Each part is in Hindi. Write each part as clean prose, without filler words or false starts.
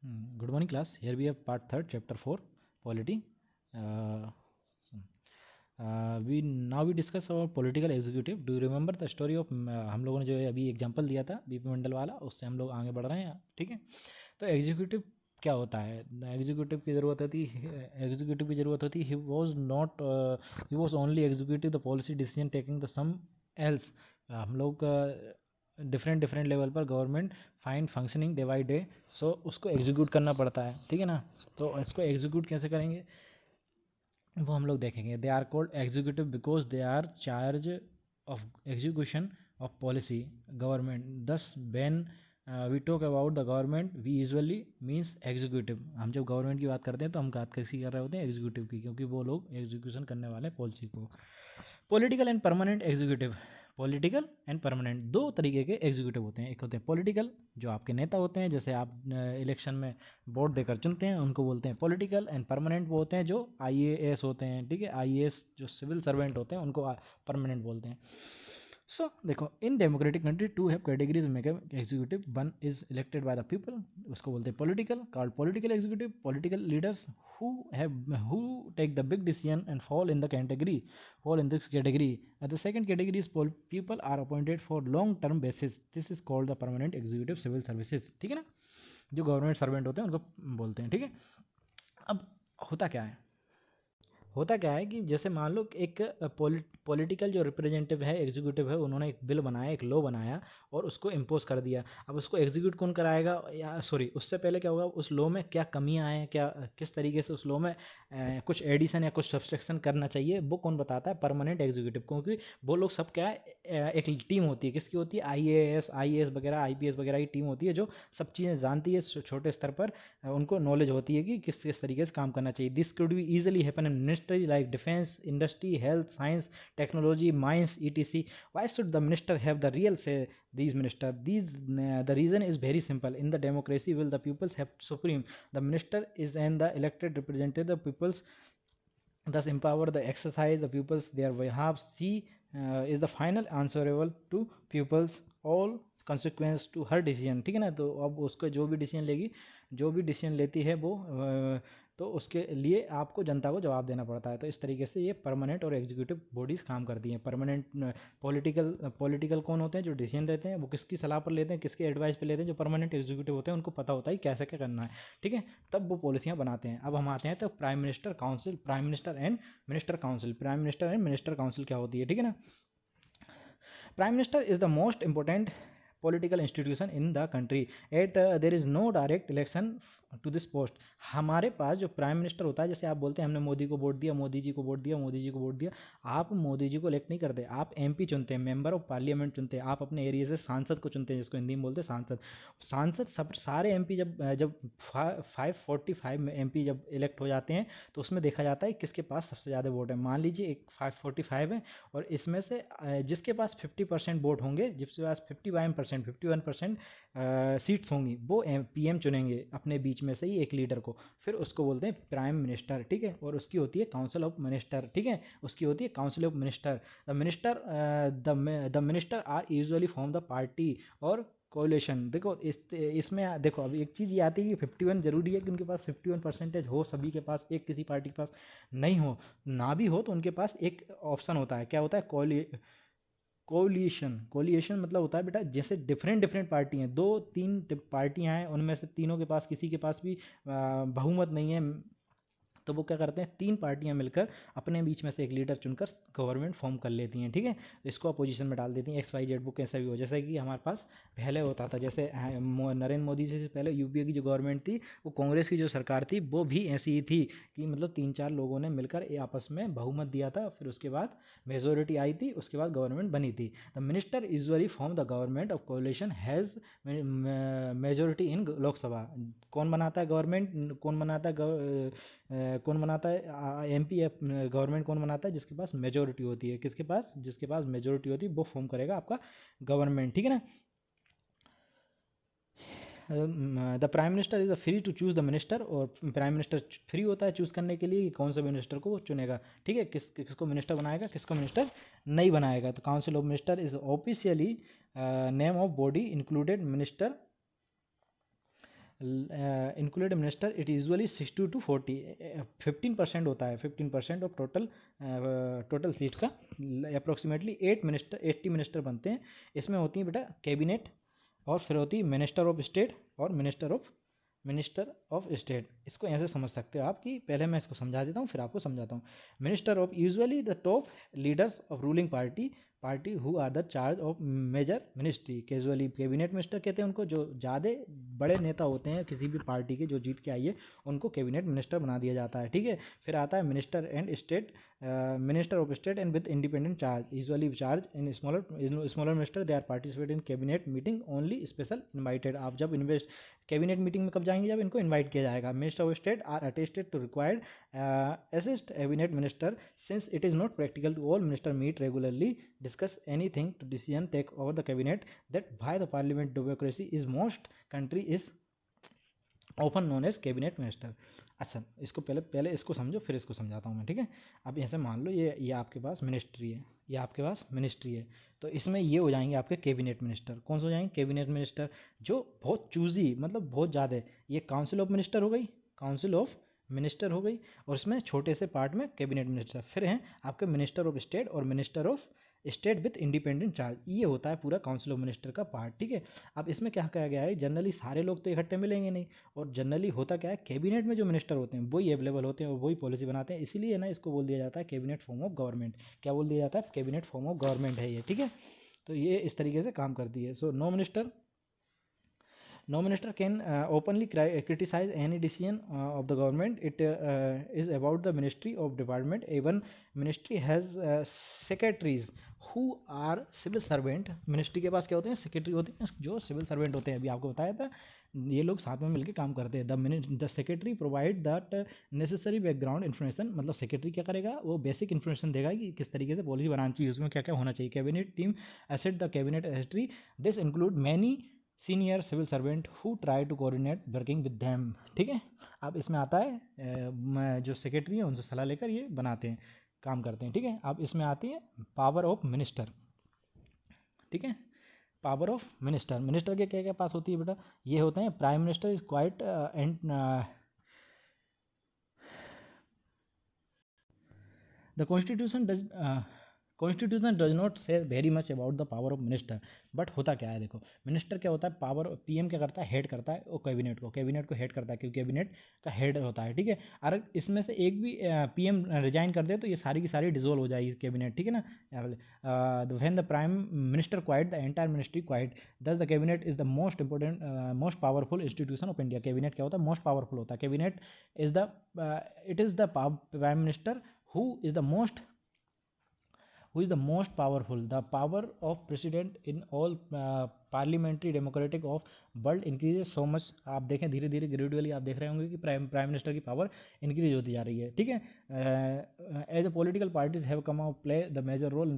Good morning, class. Here we have part 3, chapter 4, polity. We discuss about political executive. Do you remember the story of हम लोगों ने जो अभी एग्जांपल दिया था बीपी मंडल वाला, उससे हम लोग आगे बढ़ रहे हैं, ठीक है। तो एग्जीक्यूटिव क्या होता है? एग्जीक्यूटिव की ज़रूरत होती ही was only executive the policy decision taking the some else. हम लोग डिफरेंट लेवल पर government fine functioning day by day, so उसको एग्जीक्यूट करना पड़ता है, ठीक है ना। तो इसको एग्जीक्यूट कैसे करेंगे वो हम लोग देखेंगे। They are called executive because they are charge of execution of policy government. Thus when we talk about the government we usually means executive. हम जब गवर्नमेंट की बात करते हैं तो हम बात किसी कर रहे होते हैं एग्जीक्यूटिव की, क्योंकि वो लोग एग्जीक्यूशन करने वाले पॉलिसी को। Political and permanent executive, political and permanent दो तरीके के एग्जीक्यूटिव होते हैं। एक होते हैं पॉलिटिकल, जो आपके नेता होते हैं, जैसे आप इलेक्शन में वोट देकर चुनते हैं, उनको बोलते हैं पॉलिटिकल। एंड परमानेंट वो होते हैं जो आईएएस होते हैं, ठीक है। आईएएस जो सिविल सर्वेंट होते हैं उनको परमानेंट बोलते हैं। सो देखो, in democratic country to have categories make executive. One is elected by the people, उसको बोलते हैं political, called political executive. Political leaders who take the big decision and fall in this category. The second category is people are appointed for long term basis. This is called the permanent executive civil services, ठीक है ना। जो गवर्नमेंट सर्वेंट होते हैं उनको बोलते हैं, ठीक है। अब होता क्या है कि जैसे मान लो एक पॉलिटिकल जो रिप्रेजेंटेटिव है, एग्जीक्यूटिव है, उन्होंने एक बिल बनाया, एक लॉ बनाया और उसको इम्पोज कर दिया। अब उसको एग्जीक्यूट कौन कराएगा, या सॉरी उससे पहले क्या होगा, उस लॉ में क्या कमियां आए, क्या किस तरीके से उस लॉ में कुछ एडिशन या कुछ सब्सट्रैक्शन करना चाहिए, वो कौन बताता है? Permanent executive. क्योंकि वो लोग सब क्या है, एक टीम होती है। किसकी होती है? आईएएस वगैरह, आईपीएस वगैरह की टीम होती है जो सब चीज़ें जानती है। छोटे स्तर पर उनको नॉलेज होती है कि किस किस तरीके से काम करना चाहिए। This could be easily happen in ministry like defence, industry, health, science, technology, mines, etc. Why should the minister have the real say? The reason is very simple. In the democracy, will the peoples have supreme? The minister is and the elected representative the peoples, thus empower the exercise the pupils their behalf. C is the final answerable to pupils all consequence to her decision, ठीक है ना। तो अब उसको जो भी डिसीजन लेती है वो तो उसके लिए आपको जनता को जवाब देना पड़ता है। तो इस तरीके से ये परमानेंट और एग्जीक्यूटिव बॉडीज़ काम करती हैं। परमानेंट पॉलिटिकल कौन होते हैं? जो डिसीजन लेते हैं, वो किसकी सलाह पर लेते हैं, किसके एडवाइस पर लेते हैं? जो परमानेंट एग्जीक्यूटिव होते हैं उनको पता होता है कैसे क्या करना है, ठीक है। तब वो पॉलिसियाँ बनाते हैं। अब हम आते हैं तो prime minister council, prime minister and minister council. Prime minister and minister council क्या होती है, ठीक है ना। Prime minister is the most important political institution in the country. There is no direct election to this post. हमारे पास जो प्राइम मिनिस्टर होता है, जैसे आप बोलते हैं हमने मोदी को वोट दिया, मोदी जी को वोट दिया, मोदी जी को वोट दिया, आप मोदी जी को इलेक्ट नहीं करते, आप एमपी चुनते हैं, मेंबर ऑफ पार्लियामेंट चुनते हैं। आप अपने एरिया से सांसद को चुनते हैं, जिसको हिंदी में बोलते हैं सांसद। सब सारे एमपी जब 545 एमपी जब इलेक्ट हो जाते हैं तो उसमें देखा जाता है किसके पास सबसे ज़्यादा वोट है। मान लीजिए एक 545 है और इसमें से जिसके पास 50% वोट होंगे, जिसके पास 51% सीट्स होंगी, वो पीएम चुनेंगे अपने बीच में से ही एक लीडर को। फिर उसको बोलते हैं प्राइम मिनिस्टर, ठीक है। और उसकी होती है काउंसिल ऑफ मिनिस्टर, ठीक है। उसकी होती है council of minister. The minister are usually form the party और कोलिशन। देखो इसमें देखो अभी एक चीज़ ये आती है कि 51 जरूरी है कि उनके पास 51% हो सभी के पास, एक किसी पार्टी के पास नहीं हो, ना भी हो तो उनके पास एक ऑप्शन होता है। क्या होता है? कोलिएशन मतलब होता है बेटा, जैसे डिफरेंट पार्टी हैं, 2-3 पार्टियां हैं, उनमें से तीनों के पास किसी के पास भी बहुमत नहीं है, तो वो क्या करते हैं, 3 पार्टियां मिलकर अपने बीच में से एक लीडर चुनकर गवर्नमेंट फॉर्म कर लेती हैं, ठीक है। तो इसको अपोजिशन में डाल देती हैं, XYZ वो कैसा भी हो। जैसे कि हमारे पास पहले होता था, जैसे नरेंद्र मोदी जी से पहले यूपीए की जो गवर्नमेंट थी, वो कांग्रेस की जो सरकार थी वो भी ऐसी ही थी कि मतलब 3-4 लोगों ने मिलकर आपस में बहुमत दिया था, फिर उसके बाद मेजोरिटी आई थी, उसके बाद गवर्नमेंट बनी थी। The minister usually form the government of coalition has majority in Lok Sabha. कौन बनाता है गवर्नमेंट, कौन बनाता है एमपी गवर्नमेंट कौन बनाता है? जिसके पास मेजोरिटी होती है। जिसके पास मेजोरिटी होती है वो फॉर्म करेगा आपका गवर्नमेंट, ठीक है ना। The prime minister is free to choose the minister, और प्राइम मिनिस्टर फ्री होता है चूज़ करने के लिए कि कौन से मिनिस्टर को वो चुनेगा, ठीक है। किसको मिनिस्टर बनाएगा, किसको मिनिस्टर नहीं बनाएगा। तो council of minister is officially name of body included minister included minister it usually 60 to 40, 15% होता है, 15% ऑफ टोटल सीट का अप्रोक्सीमेटली 80 मिनिस्टर बनते हैं। इसमें होती है बेटा कैबिनेट, और फिर होती है मिनिस्टर ऑफ स्टेट और मिनिस्टर ऑफ स्टेट। इसको ऐसे समझ सकते हो आप कि पहले मैं इसको समझा देता हूँ फिर आपको समझाता हूँ। Minister of usually the top leaders of ruling party who are the charge of major ministry. Casually cabinet minister कहते हैं उनको, जो ज़्यादा बड़े नेता होते हैं किसी भी पार्टी के जो जीत के आई है उनको कैबिनेट मिनिस्टर बना दिया जाता है, ठीक है। फिर आता है minister of state and with independent charge, usually charge in smaller minister, they are participate in cabinet meeting only special invited. आप जब कैबिनेट मीटिंग में कब जाएंगे, जब इनको इनवाइट किया जाएगा। Minister of state are attested to required assist cabinet minister since it is not practical to all minister meet regularly discuss anything to decision take over the cabinet that by the parliament democracy is most country is often known as cabinet minister। अच्छा, इसको पहले इसको समझो फिर इसको समझाता हूँ मैं, ठीक है। अब ऐसे मान लो ये आपके पास मिनिस्ट्री है, ये आपके पास मिनिस्ट्री है, तो इसमें ये हो जाएंगे आपके कैबिनेट मिनिस्टर। कौन से हो जाएंगे? कैबिनेट मिनिस्टर, जो बहुत चूजी मतलब बहुत ज़्यादा है। ये काउंसिल ऑफ मिनिस्टर हो गई, काउंसिल ऑफ मिनिस्टर हो गई, और इसमें छोटे से पार्ट में कैबिनेट मिनिस्टर। फिर हैं आपके मिनिस्टर ऑफ स्टेट और minister of state with independent charge. ये होता है पूरा काउंसिल ऑफ मिनिस्टर का पार्ट, ठीक है। अब इसमें क्या कहा गया है, जनरली सारे लोग तो इकट्ठे मिलेंगे नहीं, और जनरली होता क्या है, कैबिनेट में जो मिनिस्टर होते हैं वही अवेलेबल होते हैं और वही पॉलिसी बनाते हैं। इसीलिए ना इसको बोल दिया जाता है कैबिनेट फॉर्म ऑफ गवर्नमेंट। क्या बोल दिया जाता है? कैबिनेट फॉर्म ऑफ गवर्नमेंट है ये, ठीक है। तो ये इस तरीके से काम करती है। सो no minister can openly criticize any decision of the government. It is about the ministry of department. Even ministry has secretaries who are civil servant। Ministry के पास क्या होते हैं? सेक्रेटरी होते हैं जो सिविल सर्वेंट होते हैं। अभी आपको बताया था, ये लोग साथ में मिलकर काम करते हैं। The secretary provide that necessary background information. मतलब सेक्रेटरी क्या करेगा, वो बेसिक इन्फॉर्मेशन देगा कि किस तरीके से पॉलिसी बनानी चाहिए, उसमें क्या क्या होना चाहिए। Cabinet team asset the cabinet history, this include many senior civil servant who try to coordinate working with them, ठीक है। अब इसमें आता है जो सेक्रेटरी है उनसे सलाह लेकर ये बनाते हैं, काम करते हैं, ठीक है। अब इसमें आती है पावर ऑफ मिनिस्टर, ठीक है। पावर ऑफ मिनिस्टर, मिनिस्टर के क्या क्या पास होती है बेटा? ये होते हैं prime minister is quite and the constitution does not say very much about the power of minister. But होता क्या है, देखो मिनिस्टर क्या होता है, पावर पीएम क्या करता है, हेड करता है वो कैबिनेट को हेड करता है, क्योंकि कैबिनेट का हेड होता है, ठीक है। अगर इसमें से एक भी पीएम रिजाइन कर दे तो ये सारी की सारी डिसोल्व हो जाएगी कैबिनेट, ठीक है ना। When the prime minister quits the entire ministry quits, thus the cabinet is the most important most powerful institution of India. Cabinet क्या होता है? मोस्ट पावरफुल होता है। Cabinet is the it is the prime minister who is the most powerful। the power of president in all parliamentary democratic of world increases so much। आप देखें धीरे धीरे ग्रेजुअली आप देख रहे होंगे कि प्राइम मिनिस्टर की पावर इंक्रीज होती जा रही है, ठीक है। As a political parties have come out play the major role in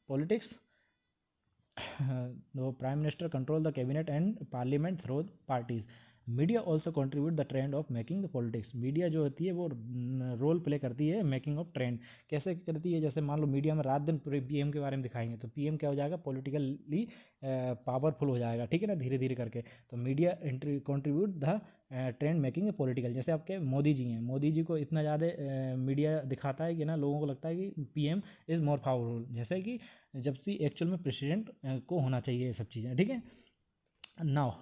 politics. the prime minister control the cabinet and parliament through parties। Media also contribute the trend of making the politics. Media जो होती है वो रोल प्ले करती है मेकिंग ऑफ ट्रेंड। कैसे करती है? जैसे मान लो मीडिया में रात दिन पूरे पीएम के बारे में दिखाएंगे तो पीएम क्या हो जाएगा, पॉलिटिकली पावरफुल हो जाएगा, ठीक है ना, धीरे धीरे करके। तो media contribute the trend making a political. जैसे आपके मोदी जी हैं, मोदी जी को इतना ज़्यादा मीडिया दिखाता है कि ना लोगों को लगता है कि पीएम इज़ मोर पावरफुल, जैसे कि जबकि एक्चुअल में प्रेसिडेंट को होना चाहिए ये सब चीज़ें, ठीक है। नाउ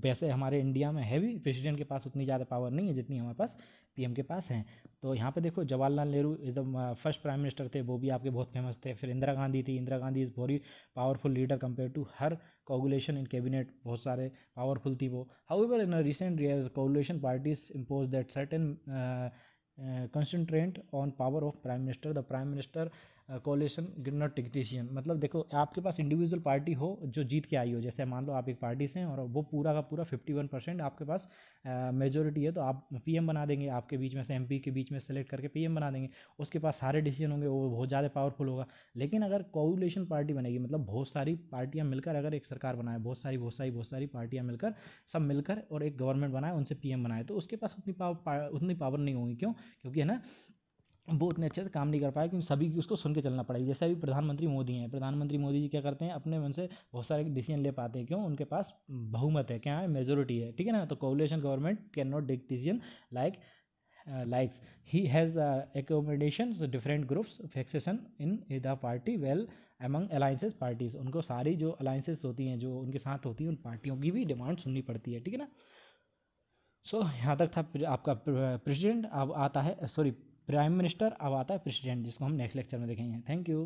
वैसे हमारे इंडिया में है भी प्रेसिडेंट के पास उतनी ज़्यादा पावर नहीं है जितनी हमारे पास पीएम के पास हैं। तो यहाँ पे देखो जवाहरलाल नेहरू एकदम फर्स्ट प्राइम मिनिस्टर थे, वो भी आपके बहुत फेमस थे। फिर इंदिरा गांधी थी, Indira Gandhi is very powerful leader compare to her coalition in cabinet, बहुत सारे पावरफुल थी वो। However in recent years coalition parties impose that certain constraint on power of prime minister. The prime minister coalition not tactician. मतलब देखो आपके पास इंडिविजुअल पार्टी हो जो जीत के आई हो, जैसे मान लो आप एक पार्टी से हैं और वो पूरा का पूरा 51% आपके पास मेजोरिटी है, तो आप पीएम बना देंगे, आपके बीच में से एमपी के बीच में सेलेक्ट करके पीएम बना देंगे। उसके पास सारे डिसीजन होंगे, वो बहुत ज़्यादा पावरफुल होगा। लेकिन अगर कोअलिशन पार्टी बनेगी, मतलब बहुत सारी पार्टियां मिलकर अगर एक सरकार बनाए, बहुत सारी पार्टियां मिलकर सब मिलकर और एक गवर्नमेंट बनाए, उनसे पीएम बनाए, तो उसके पास उतनी पावर नहीं होगी। क्यों? क्योंकि है ना वो उतने अच्छे से काम नहीं कर पाए, क्योंकि सभी की उसको सुन के चलना पड़ेगा। जैसे अभी प्रधानमंत्री मोदी हैं, प्रधानमंत्री मोदी जी क्या करते हैं, अपने मन से बहुत सारे डिसीजन ले पाते हैं। क्यों? उनके पास बहुमत है, क्या है, मेजोरिटी है, ठीक है ना। तो coalition government can not take decision like likes. He has accommodations different groups fixation in the party well among alliances parties. उनको सारी जो alliances होती हैं, जो उनके साथ होती हैं, उन पार्टियों की भी डिमांड सुननी पड़ती है, ठीक है ना। सो यहाँ तक था आपका प्रेसिडेंट। अब आता है, सॉरी, प्राइम मिनिस्टर। अब आता है प्रेसिडेंट, जिसको हम नेक्स्ट लेक्चर में देखेंगे। Thank you.